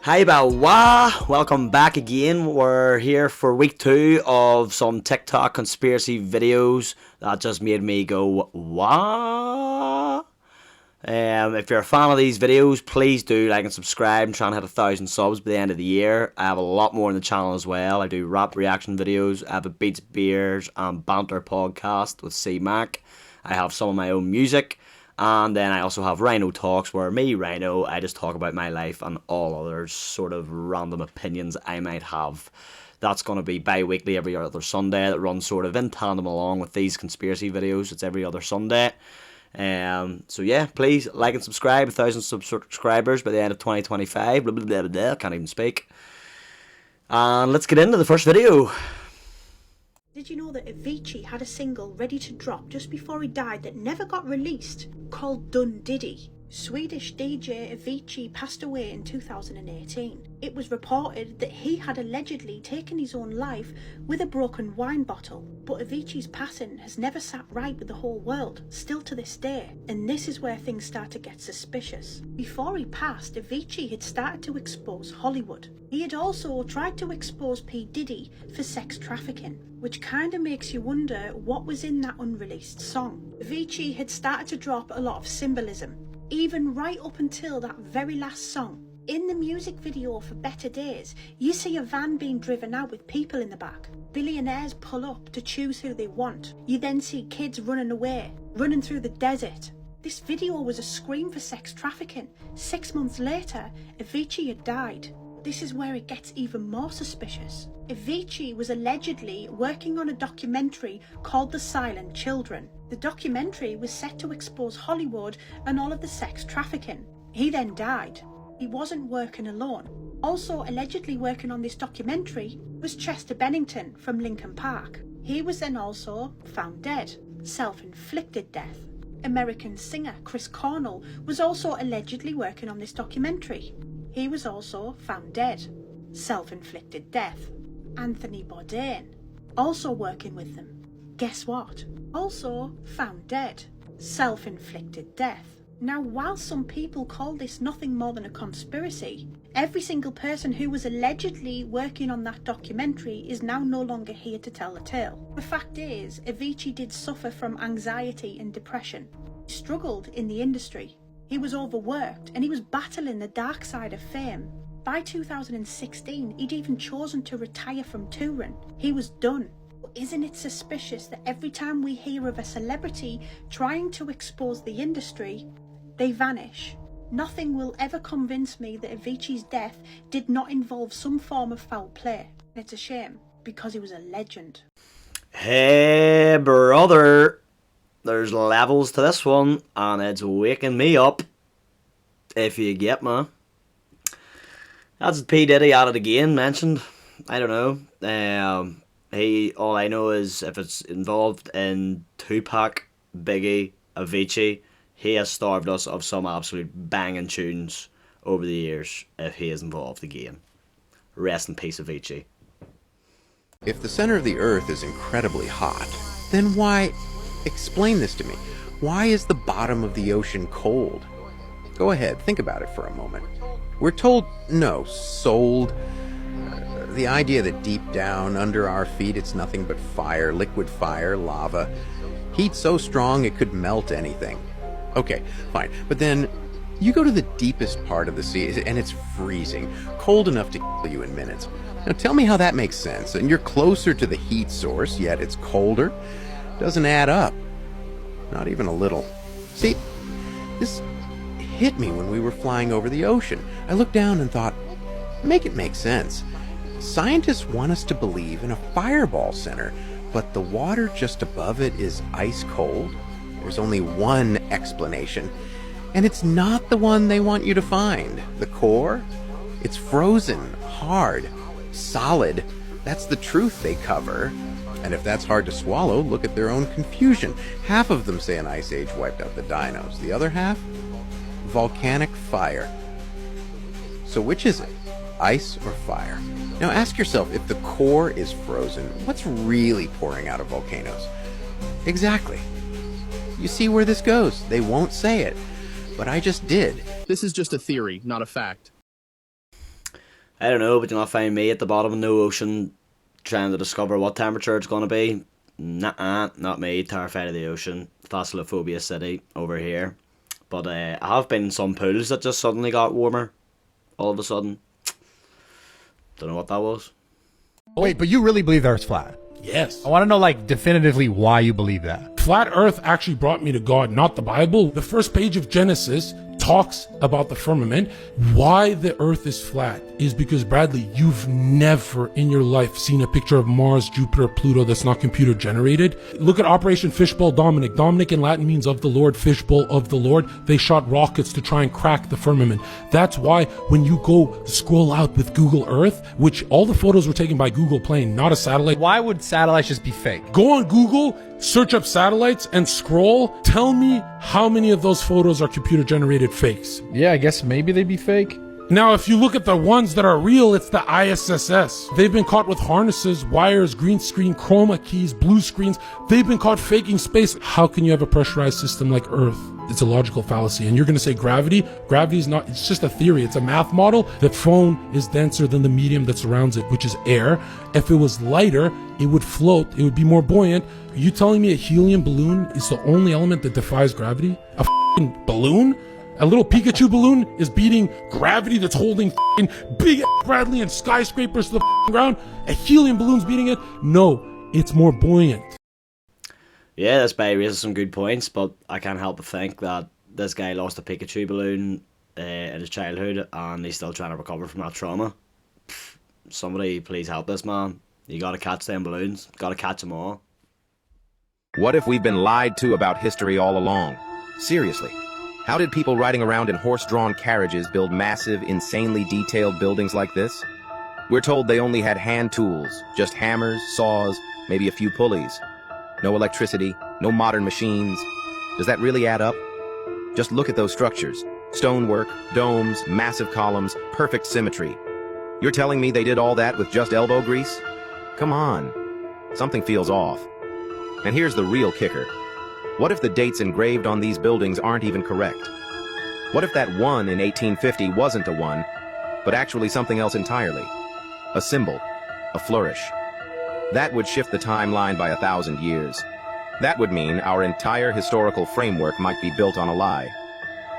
HiBaWa, welcome back again. We're here for week 2 of some TikTok conspiracy videos that just made me go, wah? If you're a fan of these videos, please do like and subscribe. I'm trying to hit 1,000 subs by the end of the year. I have a lot more on the channel as well. I do rap reaction videos. I have a Beats, Beers and Banter podcast with C-Mac. I have some of my own music. And then I also have Rhino Talks, where me, Rhino, I just talk about my life and all other sort of random opinions I might have. That's going to be bi-weekly every other Sunday. That runs sort of in tandem along with these conspiracy videos. It's every other Sunday. So yeah, please like and subscribe. 1,000 subscribers by the end of 2025. Blah, blah, blah, blah, blah. Can't even speak. And let's get into the first video. Did you know that Avicii had a single ready to drop just before he died that never got released, called Dun Diddy? Swedish DJ Avicii passed away in 2018. It was reported that he had allegedly taken his own life with a broken wine bottle, but Avicii's passing has never sat right with the whole world, still to this day, and this is where things start to get suspicious. Before he passed, Avicii had started to expose Hollywood. He had also tried to expose P. Diddy for sex trafficking, which kinda makes you wonder what was in that unreleased song. Avicii had started to drop a lot of symbolism, even right up until that very last song. In the music video for Better Days, you see a van being driven out with people in the back. Billionaires pull up to choose who they want. You then see kids running away, running through the desert. This video was a scream for sex trafficking. 6 months later, Avicii had died. This is where it gets even more suspicious. Avicii was allegedly working on a documentary called The Silent Children. The documentary was set to expose Hollywood and all of the sex trafficking. He then died. He wasn't working alone. Also allegedly working on this documentary was Chester Bennington from Linkin Park. He was then also found dead, self-inflicted death. American singer Chris Cornell was also allegedly working on this documentary. He was also found dead, self-inflicted death. Anthony Bourdain, also working with them. Guess what? Also found dead, self-inflicted death. Now, while some people call this nothing more than a conspiracy, every single person who was allegedly working on that documentary is now no longer here to tell the tale. The fact is, Avicii did suffer from anxiety and depression. He struggled in the industry. He was overworked and he was battling the dark side of fame. By 2016, he'd even chosen to retire from touring. He was done. But isn't it suspicious that every time we hear of a celebrity trying to expose the industry, they vanish? Nothing will ever convince me that Avicii's death did not involve some form of foul play. It's a shame, because he was a legend. Hey brother, there's levels to this one, and it's waking me up, if you get me. That's P. Diddy at it again, mentioned. I don't know. All I know is if it's involved in Tupac, Biggie, Avicii, he has starved us of some absolute banging tunes over the years if he is involved again. Rest in peace, Avicii. If the center of the earth is incredibly hot, then why... Explain this to me. Why is the bottom of the ocean cold? Go ahead, think about it for a moment. We're told, no, sold. The idea that deep down under our feet it's nothing but fire, liquid fire, lava. Heat so strong it could melt anything. Okay, fine. But then you go to the deepest part of the sea and it's freezing, cold enough to kill you in minutes. Now tell me how that makes sense. And you're closer to the heat source, yet it's colder. Doesn't add up. Not even a little. See, this hit me when we were flying over the ocean. I looked down and thought, make it make sense. Scientists want us to believe in a fireball center, but the water just above it is ice cold. There's only one explanation, and it's not the one they want you to find. The core? It's frozen, hard, solid. That's the truth they cover. And if that's hard to swallow, look at their own confusion. Half of them say an ice age wiped out the dinos. The other half? Volcanic fire. So which is it? Ice or fire? Now ask yourself, if the core is frozen, what's really pouring out of volcanoes? Exactly. You see where this goes. They won't say it, but I just did. This is just a theory, not a fact. I don't know, but you'll not find me at the bottom of no ocean trying to discover what temperature it's going to be. Nah, not me. Terrified of the ocean. Thalassophobia city over here. But I have been in some pools that just suddenly got warmer. All of a sudden. Don't know what that was. Wait, but you really believe the Earth's flat? Yes. I want to know, like, definitively why you believe that. Flat Earth actually brought me to God, not the Bible. The first page of Genesis talks about the firmament. Why the Earth is flat is because, Bradley, you've never in your life seen a picture of Mars, Jupiter, Pluto that's not computer generated. Look at Operation Fishbowl Dominic. Dominic in Latin means of the Lord, fishbowl of the Lord. They shot rockets to try and crack the firmament. That's why when you go scroll out with Google Earth, which all the photos were taken by Google plane, not a satellite. Why would satellites just be fake? Go on Google, search up satellites and scroll. Tell me how many of those photos are computer generated fakes. Yeah, I guess maybe they'd be fake. Now, if you look at the ones that are real, it's the ISS. They've been caught with harnesses, wires, green screen, chroma keys, blue screens. They've been caught faking space. How can you have a pressurized system like Earth? It's a logical fallacy. And you're going to say gravity? Gravity is not, it's just a theory. It's a math model that foam is denser than the medium that surrounds it, which is air. If it was lighter, it would float. It would be more buoyant. Are you telling me a helium balloon is the only element that defies gravity? A f***ing balloon? A little Pikachu balloon is beating gravity that's holding f***ing big Bradley and skyscrapers to the f***ing ground? A helium balloon's beating it? No, it's more buoyant. Yeah, this guy raises some good points, but I can't help but think that this guy lost a Pikachu balloon in his childhood and he's still trying to recover from that trauma. Somebody please help this man. You gotta catch them balloons. Gotta catch them all. What if we've been lied to about history all along? Seriously. How did people riding around in horse-drawn carriages build massive, insanely detailed buildings like this? We're told they only had hand tools, just hammers, saws, maybe a few pulleys. No electricity, no modern machines. Does that really add up? Just look at those structures. Stonework, domes, massive columns, perfect symmetry. You're telling me they did all that with just elbow grease? Come on. Something feels off. And here's the real kicker. What if the dates engraved on these buildings aren't even correct? What if that 1 in 1850 wasn't a 1, but actually something else entirely? A symbol, a flourish. That would shift the timeline by 1,000 years. That would mean our entire historical framework might be built on a lie.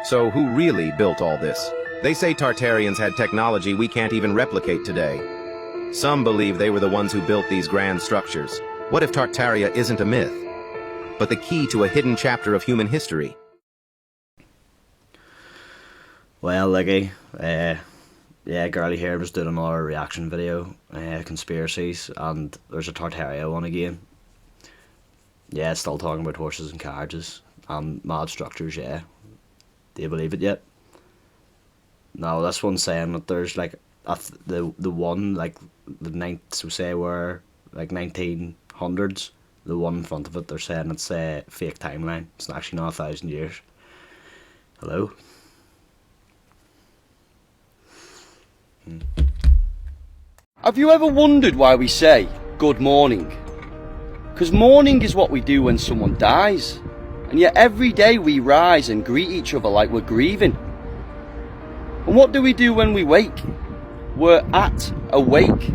So who really built all this? They say Tartarians had technology we can't even replicate today. Some believe they were the ones who built these grand structures. What if Tartaria isn't a myth, but the key to a hidden chapter of human history? Well, Liggy, yeah, girly here was doing another reaction video, conspiracies, and there's a Tartaria one again. Yeah, it's still talking about horses and carriages and mad structures, yeah. Do you believe it yet? No, this one's saying that there's like the one, like the ninth, so say we're like 1900s, the one in front of it, they're saying it's a fake timeline. It's actually not 1,000 years. Hello? Have you ever wondered why we say good morning? Because morning is what we do when someone dies, and yet every day we rise and greet each other like we're grieving. And what do we do when we wake? We're at a wake.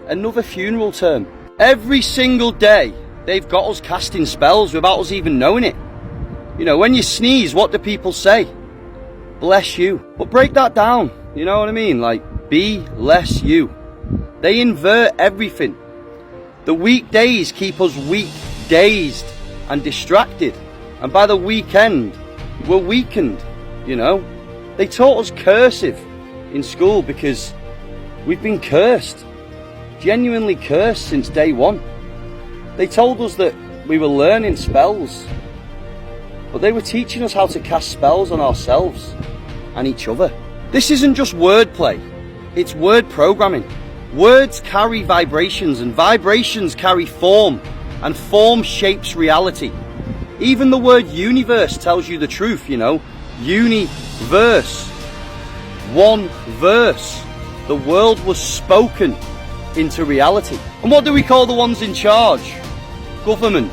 Another funeral term. Every single day they've got us casting spells without us even knowing it. You know, when you sneeze, what do people say? Bless you. But break that down, you know what I mean? Like, be less you. They invert everything. The weekdays keep us weak, dazed and distracted. And by the weekend, we're weakened, you know. They taught us cursive in school because we've been cursed. Genuinely cursed since day one. They told us that we were learning spells, but they were teaching us how to cast spells on ourselves and each other. This isn't just wordplay, it's word programming. Words carry vibrations, and vibrations carry form, and form shapes reality. Even the word universe tells you the truth, you know. Universe. One verse. The world was spoken into reality. And what do we call the ones in charge? Government.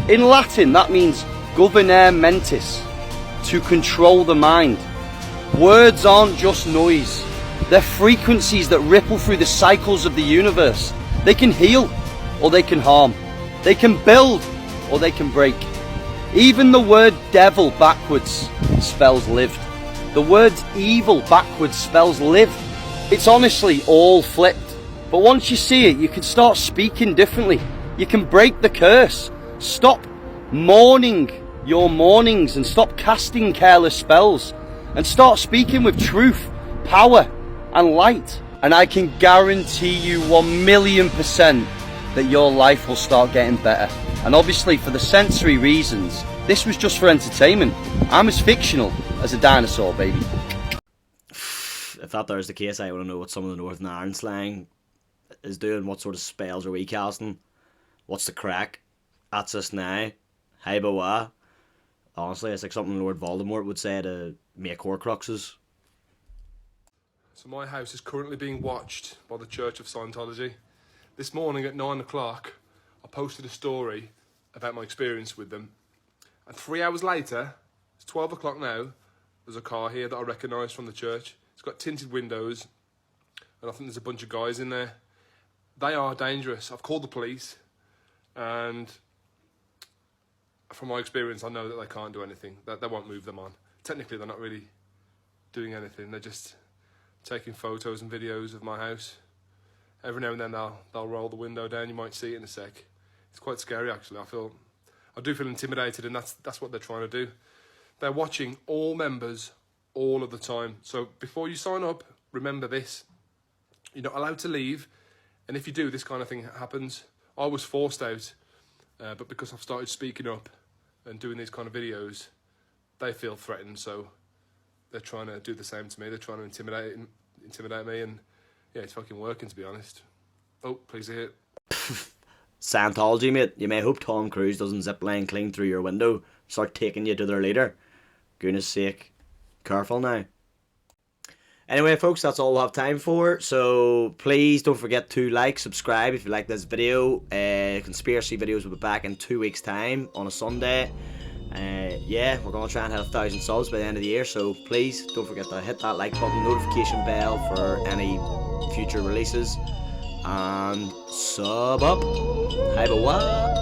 In Latin, that means governare mentis, to control the mind. Words aren't just noise. They're frequencies that ripple through the cycles of the universe. They can heal, or they can harm. They can build, or they can break. Even the word devil backwards spells lived. The word evil backwards spells live. It's honestly all flipped. But once you see it, you can start speaking differently. You can break the curse. Stop mourning your mornings and stop casting careless spells. And start speaking with truth, power and light. And I can guarantee you 1,000,000% that your life will start getting better. And obviously for the sensory reasons, this was just for entertainment. I'm as fictional as a dinosaur, baby. If that there's the case, I want to know what some of the Northern Ireland slang is doing. What sort of spells are we casting? What's the crack? That's us now. HiBaWa. Honestly, it's like something Lord Voldemort would say to make Horcruxes. So my house is currently being watched by the Church of Scientology. This morning at 9 o'clock, I posted a story about my experience with them. And 3 hours later, it's 12 o'clock now, there's a car here that I recognise from the church. It's got tinted windows, and I think there's a bunch of guys in there. They are dangerous. I've called the police, and from my experience, I know that they can't do anything. They won't move them on. Technically, they're not really doing anything. They're just taking photos and videos of my house. Every now and then they'll roll the window down. You might see it in a sec. It's quite scary, actually. I do feel intimidated, and that's what they're trying to do. They're watching all members all of the time. So before you sign up, remember this. You're not allowed to leave, and if you do, this kind of thing happens. I was forced out, but because I've started speaking up and doing these kind of videos, they feel threatened, so they're trying to do the same to me. They're trying to intimidate me, and yeah, it's fucking working, to be honest. Oh, please hear it. Scientology, mate. You may hope Tom Cruise doesn't zipline clean through your window, start taking you to their leader. Goodness sake. Careful now. Anyway, folks, that's all we'll have time for. So please don't forget to like, subscribe if you like this video. Conspiracy videos will be back in 2 weeks' time on a Sunday. Yeah, we're going to try and hit 1,000 subs by the end of the year. So please don't forget to hit that like button, notification bell for any future releases. And sub up. HiBaWa.